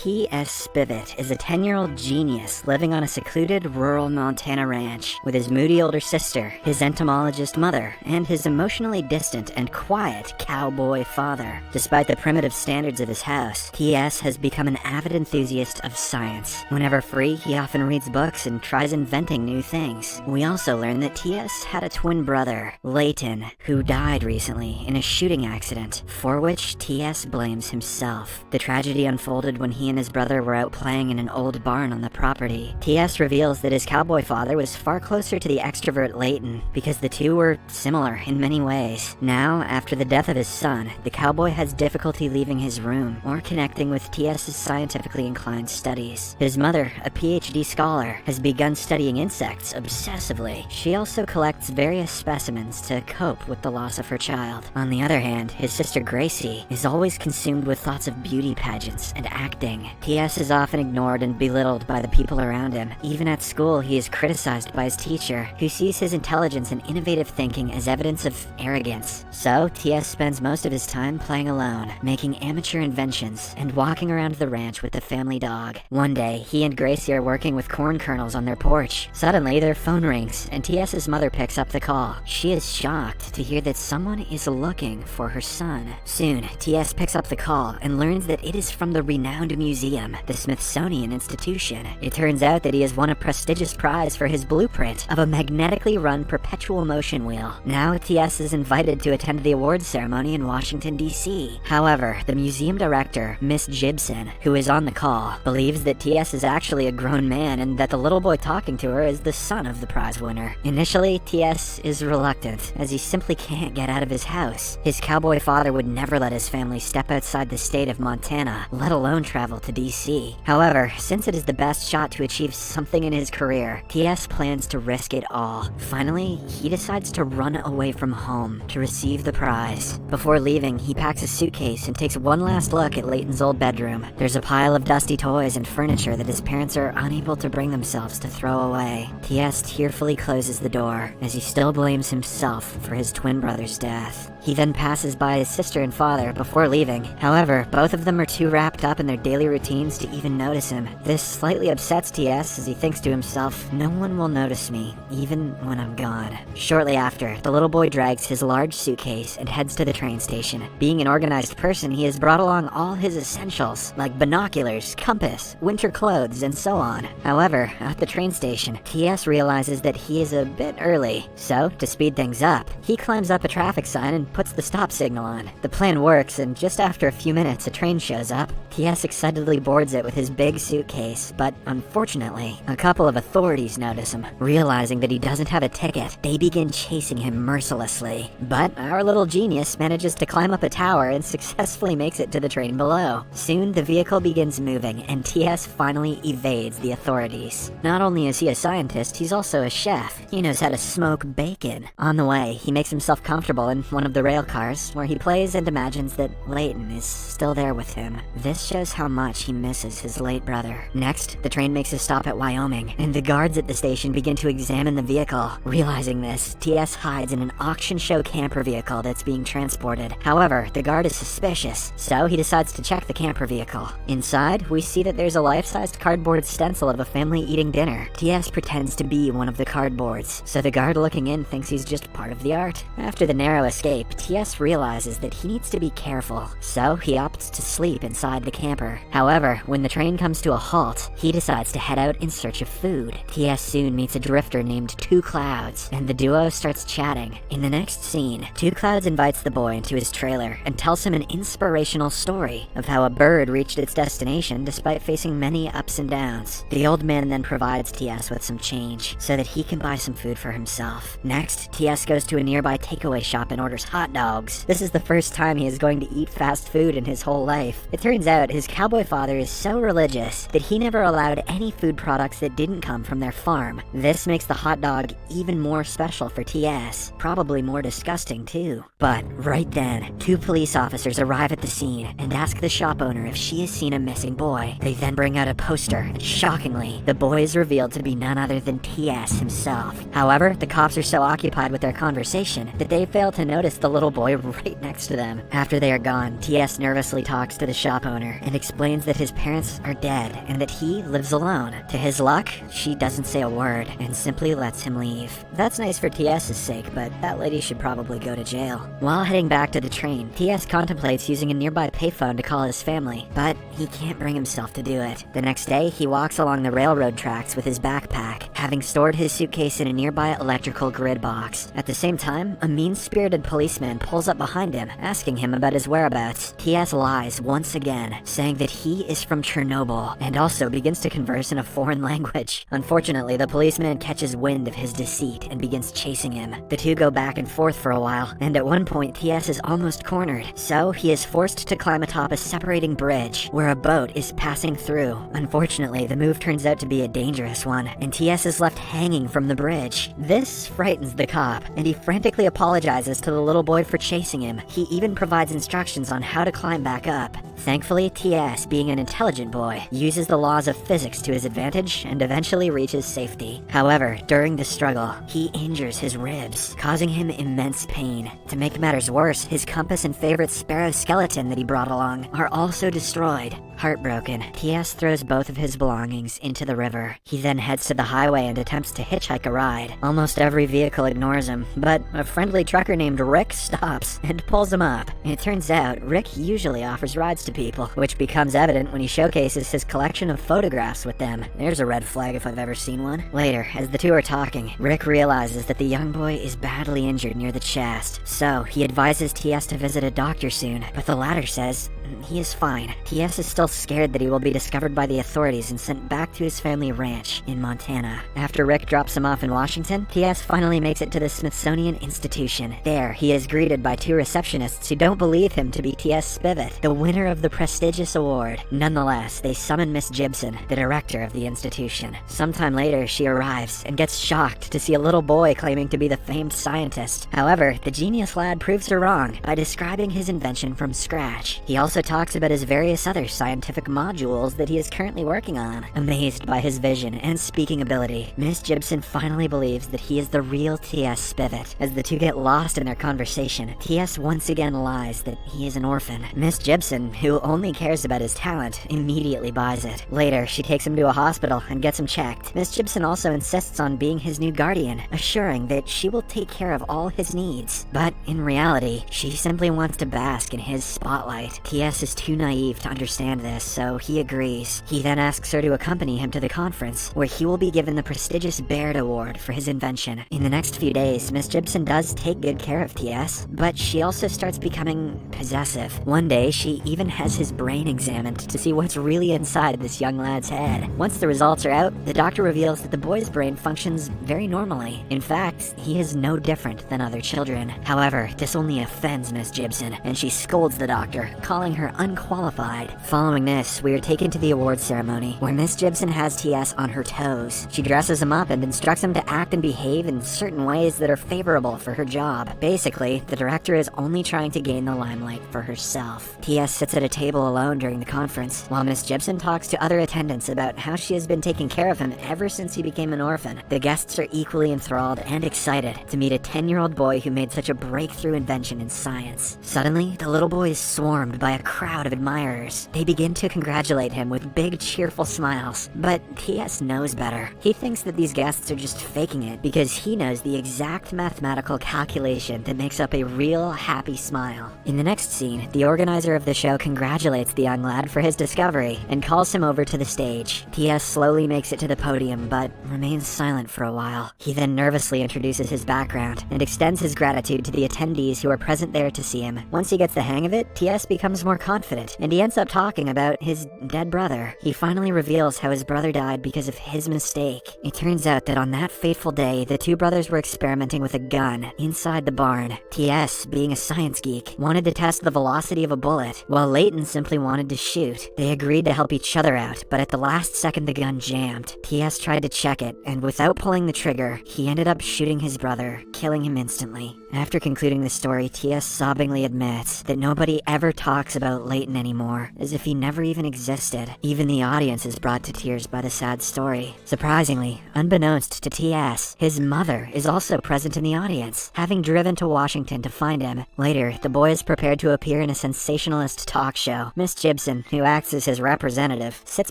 T.S. Spivot is a 10-year-old genius living on a secluded rural Montana ranch with his moody older sister, his entomologist mother, and his emotionally distant and quiet cowboy father. Despite the primitive standards of his house, T.S. has become an avid enthusiast of science. Whenever free, he often reads books and tries inventing new things. We also learn that T.S. had a twin brother, Layton, who died recently in a shooting accident, for which T.S. blames himself. The tragedy unfolded when he and his brother were out playing in an old barn on the property. T.S. reveals that his cowboy father was far closer to the extrovert Layton because the two were similar in many ways. Now, after the death of his son, the cowboy has difficulty leaving his room or connecting with T.S.'s scientifically inclined studies. His mother, a PhD scholar, has begun studying insects obsessively. She also collects various specimens to cope with the loss of her child. On the other hand, his sister Gracie is always consumed with thoughts of beauty pageants and acting. T.S. is often ignored and belittled by the people around him. Even at school, he is criticized by his teacher, who sees his intelligence and innovative thinking as evidence of arrogance. So, T.S. spends most of his time playing alone, making amateur inventions, and walking around the ranch with the family dog. One day, he and Gracie are working with corn kernels on their porch. Suddenly, their phone rings, and T.S.'s mother picks up the call. She is shocked to hear that someone is looking for her son. Soon, T.S. picks up the call and learns that it is from the renowned museum, the Smithsonian Institution. It turns out that he has won a prestigious prize for his blueprint of a magnetically run perpetual motion wheel. Now, T.S. is invited to attend the awards ceremony in Washington, D.C. However, the museum director, Miss Gibson, who is on the call, believes that T.S. is actually a grown man and that the little boy talking to her is the son of the prize winner. Initially, T.S. is reluctant, as he simply can't get out of his house. His cowboy father would never let his family step outside the state of Montana, let alone travel to D.C. However, since it is the best shot to achieve something in his career, T.S. plans to risk it all. Finally, he decides to run away from home to receive the prize. Before leaving, he packs a suitcase and takes one last look at Layton's old bedroom. There's a pile of dusty toys and furniture that his parents are unable to bring themselves to throw away. T.S. tearfully closes the door, as he still blames himself for his twin brother's death. He then passes by his sister and father before leaving. However, both of them are too wrapped up in their daily routines to even notice him. This slightly upsets T.S. as he thinks to himself, "No one will notice me, even when I'm gone." Shortly after, the little boy drags his large suitcase and heads to the train station. Being an organized person, he has brought along all his essentials, like binoculars, compass, winter clothes, and so on. However, at the train station, T.S. realizes that he is a bit early. So, to speed things up, he climbs up a traffic sign and puts the stop signal on. The plan works, and just after a few minutes, a train shows up. T.S. excitedly boards it with his big suitcase, but unfortunately, a couple of authorities notice him. Realizing that he doesn't have a ticket, they begin chasing him mercilessly. But our little genius manages to climb up a tower and successfully makes it to the train below. Soon, the vehicle begins moving, and T.S. finally evades the authorities. Not only is he a scientist, he's also a chef. He knows how to smoke bacon. On the way, he makes himself comfortable in one of the rail cars, where he plays and imagines that Layton is still there with him. This shows how much he misses his late brother. Next, the train makes a stop at Wyoming, and the guards at the station begin to examine the vehicle. Realizing this, T.S. hides in an auction show camper vehicle that's being transported. However, the guard is suspicious, so he decides to check the camper vehicle. Inside, we see that there's a life-sized cardboard stencil of a family eating dinner. T.S. pretends to be one of the cardboards, so the guard looking in thinks he's just part of the art. After the narrow escape, T.S. realizes that he needs to be careful, so he opts to sleep inside the camper. However, when the train comes to a halt, he decides to head out in search of food. T.S. soon meets a drifter named Two Clouds, and the duo starts chatting. In the next scene, Two Clouds invites the boy into his trailer and tells him an inspirational story of how a bird reached its destination despite facing many ups and downs. The old man then provides T.S. with some change so that he can buy some food for himself. Next, T.S. goes to a nearby takeaway shop and orders hot dogs. This is the first time he is going to eat fast food in his whole life. It turns out his cowboy father is so religious that he never allowed any food products that didn't come from their farm. This makes the hot dog even more special for T.S., probably more disgusting too. But right then, two police officers arrive at the scene and ask the shop owner if she has seen a missing boy. They then bring out a poster, and shockingly, the boy is revealed to be none other than T.S. himself. However, the cops are so occupied with their conversation that they fail to notice the the little boy right next to them. After they are gone, TS nervously talks to the shop owner and explains that his parents are dead and that he lives alone. To his luck, she doesn't say a word and simply lets him leave. That's nice for TS's sake, but that lady should probably go to jail. While heading back to the train, TS contemplates using a nearby payphone to call his family, but he can't bring himself to do it. The next day, he walks along the railroad tracks with his backpack, having stored his suitcase in a nearby electrical grid box. At the same time, a mean-spirited policeman pulls up behind him, asking him about his whereabouts. TS lies once again, saying that he is from Chernobyl, and also begins to converse in a foreign language. Unfortunately, the policeman catches wind of his deceit and begins chasing him. The two go back and forth for a while, and at one point TS is almost cornered, so he is forced to climb atop a separating bridge, where a boat is passing through. Unfortunately, the move turns out to be a dangerous one, and TS is left hanging from the bridge. This frightens the cop, and he frantically apologizes to the little boy for chasing him. He even provides instructions on how to climb back up. Thankfully, TS, being an intelligent boy, uses the laws of physics to his advantage and eventually reaches safety. However, during the struggle, he injures his ribs, causing him immense pain. To make matters worse, his compass and favorite sparrow skeleton that he brought along are also destroyed. Heartbroken, TS throws both of his belongings into the river. He then heads to the highway and attempts to hitchhike a ride. Almost every vehicle ignores him, but a friendly trucker named Rick stops and pulls him up. It turns out, Rick usually offers rides to people, which becomes evident when he showcases his collection of photographs with them. There's a red flag if I've ever seen one. Later, as the two are talking, Rick realizes that the young boy is badly injured near the chest, so he advises TS to visit a doctor soon, but the latter says he is fine. TS is still scared that he will be discovered by the authorities and sent back to his family ranch in Montana. After Rick drops him off in Washington, TS finally makes it to the Smithsonian Institution. There, he is greeted by two receptionists who don't believe him to be T.S. Spivet, the winner of the prestigious award. Nonetheless, they summon Miss Gibson, the director of the institution. Sometime later, she arrives and gets shocked to see a little boy claiming to be the famed scientist. However, the genius lad proves her wrong by describing his invention from scratch. He also talks about his various other scientific modules that he is currently working on. Amazed by his vision and speaking ability, Miss Gibson finally believes that he is the real T.S. Spivet. As the two get lost in their conversation, T.S. once again lies that he is an orphan. Miss Gibson, who only cares about his talent, immediately buys it. Later, she takes him to a hospital and gets him checked. Miss Gibson also insists on being his new guardian, assuring that she will take care of all his needs. But in reality, she simply wants to bask in his spotlight. T.S. is too naive to understand this, so he agrees. He then asks her to accompany him to the conference, where he will be given the prestigious Baird Award for his invention. In the next few days, Miss Gibson does take good care of T.S., but she also starts becoming possessive. One day, she even has his brain examined to see what's really inside this young lad's head. Once the results are out, the doctor reveals that the boy's brain functions very normally. In fact, he is no different than other children. However, this only offends Miss Gibson, and she scolds the doctor, calling her unqualified. Following this, we are taken to the awards ceremony, where Miss Gibson has T.S. on her toes. She dresses him up and instructs him to act and behave in certain ways that are favorable for her job. Basically, the director is only trying to gain the limelight for herself. T.S. sits at a table alone during the conference, while Miss Gibson talks to other attendants about how she has been taking care of him ever since he became an orphan. The guests are equally enthralled and excited to meet a 10-year-old boy who made such a breakthrough invention in science. Suddenly, the little boy is swarmed by a crowd of admirers. They begin to congratulate him with big, cheerful smiles, but T.S. knows better. He thinks that these guests are just faking it because he knows the exact mathematical calculation that makes up a real, happy smile. In the next scene, the organizer of the show congratulates the young lad for his discovery and calls him over to the stage. T.S. slowly makes it to the podium, but remains silent for a while. He then nervously introduces his background and extends his gratitude to the attendees who are present there to see him. Once he gets the hang of it, T.S. becomes more confident, and he ends up talking about his dead brother. He finally reveals how his brother died because of his mistake. It turns out that on that fateful day, the two brothers were experimenting with a gun inside the barn. T.S., being a science geek, wanted to test the velocity of a bullet, while later Layton simply wanted to shoot. They agreed to help each other out, but at the last second the gun jammed. TS tried to check it, and without pulling the trigger, he ended up shooting his brother, killing him instantly. After concluding the story, TS sobbingly admits that nobody ever talks about Layton anymore, as if he never even existed. Even the audience is brought to tears by the sad story. Surprisingly, unbeknownst to TS, his mother is also present in the audience, having driven to Washington to find him. Later, the boy is prepared to appear in a sensationalist talk show. Miss Gibson, who acts as his representative, sits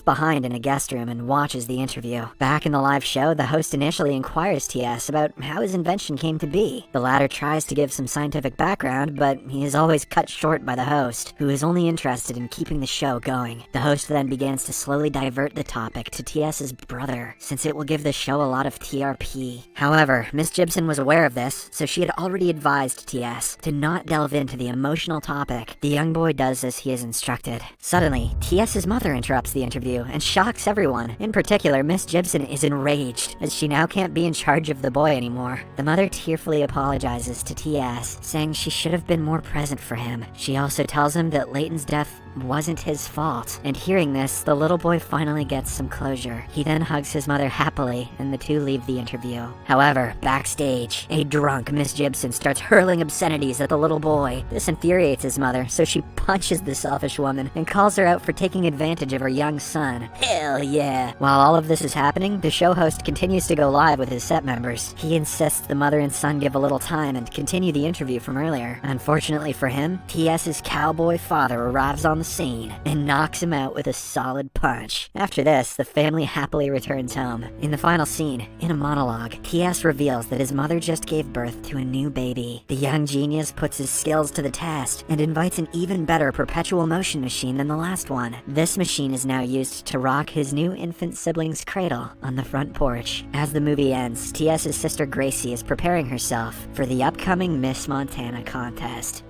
behind in a guest room and watches the interview. Back in the live show, the host initially inquires TS about how his invention came to be. The latter tries to give some scientific background, but he is always cut short by the host, who is only interested in keeping the show going. The host then begins to slowly divert the topic to TS's brother, since it will give the show a lot of TRP. However, Miss Gibson was aware of this, so she had already advised TS to not delve into the emotional topic. The young boy does as he is instructed. Suddenly, TS's mother interrupts the interview and shocks everyone. In particular, Miss Gibson is enraged, as she now can't be in charge of the boy anymore. The mother tearfully apologizes to TS, saying she should have been more present for him. She also tells him that Layton's death wasn't his fault, and hearing this, the little boy finally gets some closure. He then hugs his mother happily, and the two leave the interview. However, backstage, a drunk Miss Gibson starts hurling obscenities at the little boy. This infuriates his mother, so she punches the selfish woman and calls her out for taking advantage of her young son. Hell yeah! While all of this is happening, the show host continues to go live with his set members. He insists the mother and son give a little time and continue the interview from earlier. Unfortunately for him, TS's cowboy father arrives on the scene and knocks him out with a solid punch. After this, the family happily returns home. In the final scene, in a monologue, TS reveals that his mother just gave birth to a new baby. The young genius puts his skills to the test and invites an even better perpetual motion machine than the last one. This machine is now used to rock his new infant sibling's cradle on the front porch. As the movie ends, TS's sister Gracie is preparing herself for the upcoming Miss Montana contest.